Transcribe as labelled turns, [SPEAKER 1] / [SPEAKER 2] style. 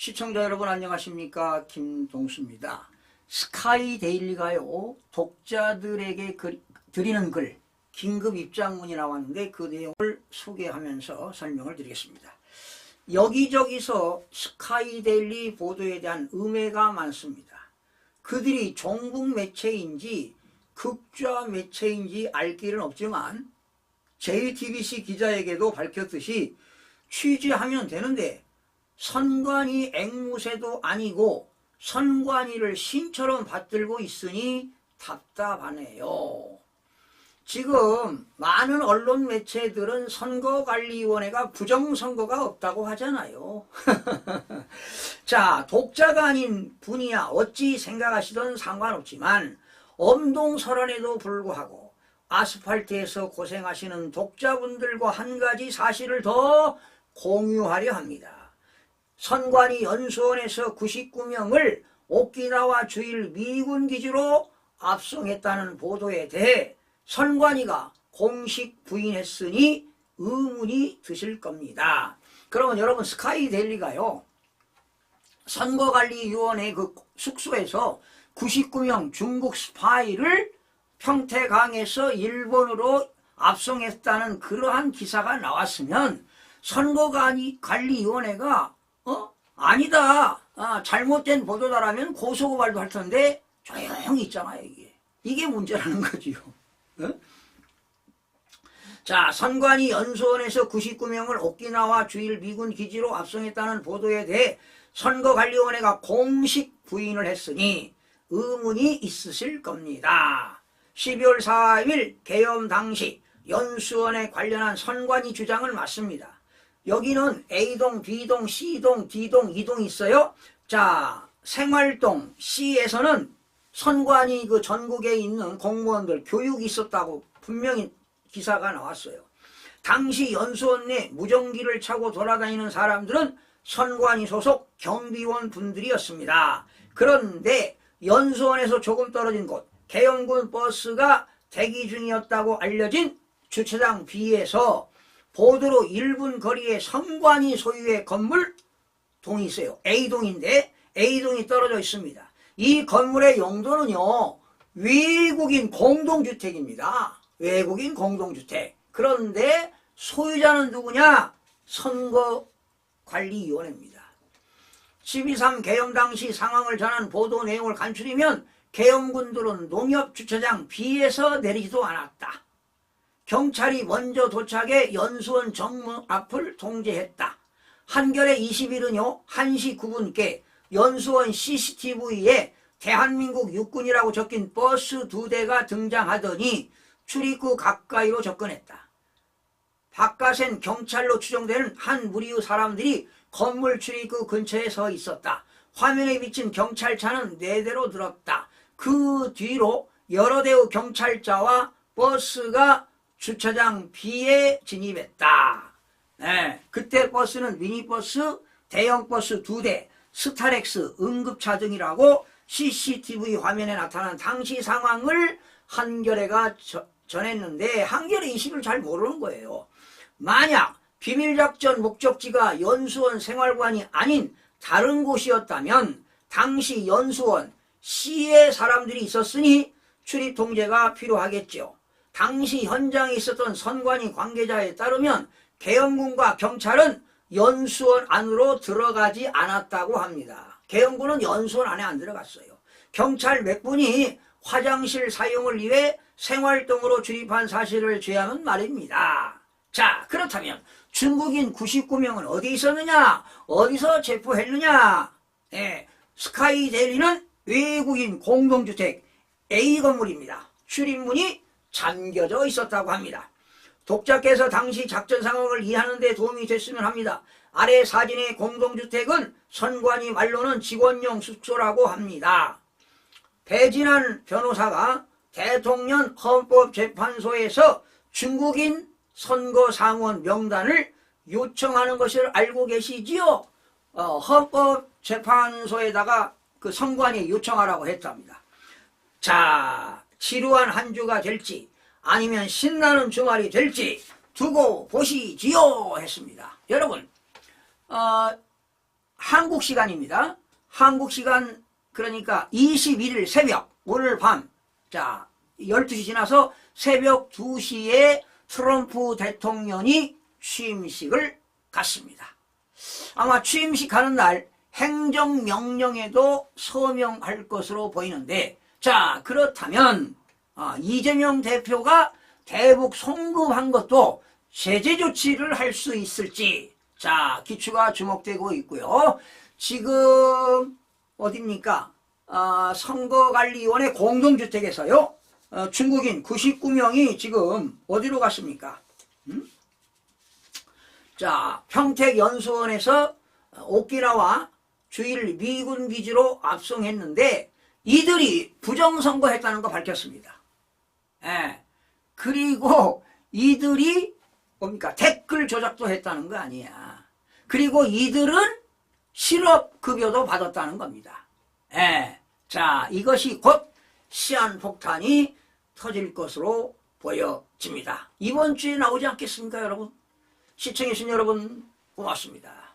[SPEAKER 1] 시청자 여러분 안녕하십니까, 김동수입니다. 스카이 데일리가요 독자들에게 드리는 글 긴급 입장문이 나왔는데 그 내용을 소개하면서 설명을 드리겠습니다. 여기저기서 스카이 데일리 보도에 대한 음해가 많습니다. 그들이 종북 매체인지 극좌 매체인지 알 길은 없지만 JTBC 기자에게도 밝혔듯이 취재하면 되는데 선관위 앵무새도 아니고 선관위를 신처럼 받들고 있으니 답답하네요. 지금 많은 언론 매체들은 선거관리위원회가 부정선거가 없다고 하잖아요. 자, 독자가 아닌 분이야 어찌 생각하시든 상관없지만 엄동설한에도 불구하고 아스팔트에서 고생하시는 독자분들과 한 가지 사실을 더 공유하려 합니다. 선관위 연수원에서 99명을 오키나와 주일 미군 기지로 압송했다는 보도에 대해 선관위가 공식 부인했으니 의문이 드실 겁니다. 그러면 여러분, 스카이 데일리가요 선거관리위원회 그 숙소에서 99명 중국 스파이를 평택항에서 일본으로 압송했다는 그러한 기사가 나왔으면 선거관리위원회가 아니다, 잘못된 보도다라면 고소고발도 할 텐데 조용히 있잖아요. 이게 문제라는 거지요. 자, 선관위 연수원에서 99명을 오키나와 주일 미군 기지로 압송했다는 보도에 대해 선거관리위원회가 공식 부인을 했으니 의문이 있으실 겁니다. 12월 4일 개엄 당시 연수원에 관련한 선관위 주장을 맞습니다. 여기는 A동, B동, C동, D동, E동이 있어요. 자, 생활동 C에서는 선관위 그 전국에 있는 공무원들 교육이 있었다고 분명히 기사가 나왔어요. 당시 연수원 내 무전기를 차고 돌아다니는 사람들은 선관위 소속 경비원 분들이었습니다. 그런데 연수원에서 조금 떨어진 곳 계엄군 버스가 대기 중이었다고 알려진 주차장 B에서 보도로 1분 거리에 선관위 소유의 건물 동이 있어요. A동인데 A동이 떨어져 있습니다. 이 건물의 용도는요 외국인 공동주택입니다. 외국인 공동주택. 그런데 소유자는 누구냐? 선거관리위원회입니다. 12.3 개엄 당시 상황을 전한 보도 내용을 간추리면 계엄군들은 농협주차장 B에서 내리지도 않았다. 경찰이 먼저 도착해 연수원 정문 앞을 통제했다. 한겨레 21은요 1시 9분께 연수원 CCTV에 대한민국 육군이라고 적힌 버스 2대가 등장하더니 출입구 가까이로 접근했다. 바깥엔 경찰로 추정되는 한 무리의 사람들이 건물 출입구 근처에 서 있었다. 화면에 비친 경찰차는 4대로 들었다. 그 뒤로 여러 대의 경찰차와 버스가 주차장 B에 진입했다. 네, 그때 버스는 미니버스, 대형버스 2대, 스타렉스, 응급차 등이라고 CCTV 화면에 나타난 당시 상황을 한겨레가 전했는데 한겨레 20을 잘 모르는 거예요. 만약 비밀작전 목적지가 연수원 생활관이 아닌 다른 곳이었다면 당시 연수원 C에 사람들이 있었으니 출입 통제가 필요하겠죠. 당시 현장에 있었던 선관위 관계자에 따르면 계엄군과 경찰은 연수원 안으로 들어가지 않았다고 합니다. 계엄군은 연수원 안에 안 들어갔어요. 경찰 몇 분이 화장실 사용을 위해 생활동으로 출입한 사실을 죄하는 말입니다. 자, 그렇다면 중국인 99명은 어디 있었느냐? 어디서 체포했느냐? 네, 스카이 데일리는 외국인 공동주택 A 건물입니다. 출입문이 잠겨져 있었다고 합니다. 독자께서 당시 작전 상황을 이해하는 데 도움이 됐으면 합니다. 아래 사진의 공동주택은 선관위 말로는 직원용 숙소라고 합니다. 배진환 변호사가 대통령 헌법재판소에서 중국인 선거상원 명단을 요청하는 것을 알고 계시지요? 헌법재판소에다가 그 선관위에 요청하라고 했답니다. 자, 지루한 한 주가 될지 아니면 신나는 주말이 될지 두고 보시지요 했습니다. 여러분, 한국 시간입니다. 한국 시간 그러니까 21일 새벽 오늘 밤 자 12시 지나서 새벽 2시에 트럼프 대통령이 취임식을 갖습니다. 아마 취임식 하는 날 행정명령에도 서명할 것으로 보이는데 자 그렇다면 이재명 대표가 대북 송금한 것도 제재 조치를 할 수 있을지 자 기추가 주목되고 있고요. 지금 어딥니까? 선거관리위원회 공동주택에서요. 중국인 99명이 지금 어디로 갔습니까? 자 평택연수원에서 오키나와 주일 미군 기지로 압송했는데 이들이 부정선거했다는 거 밝혔습니다. 예. 그리고 이들이 뭡니까? 댓글 조작도 했다는 거 아니야. 그리고 이들은 실업급여도 받았다는 겁니다. 예. 자, 이것이 곧 시한폭탄이 터질 것으로 보여집니다. 이번 주에 나오지 않겠습니까, 여러분? 시청해주신 여러분 고맙습니다.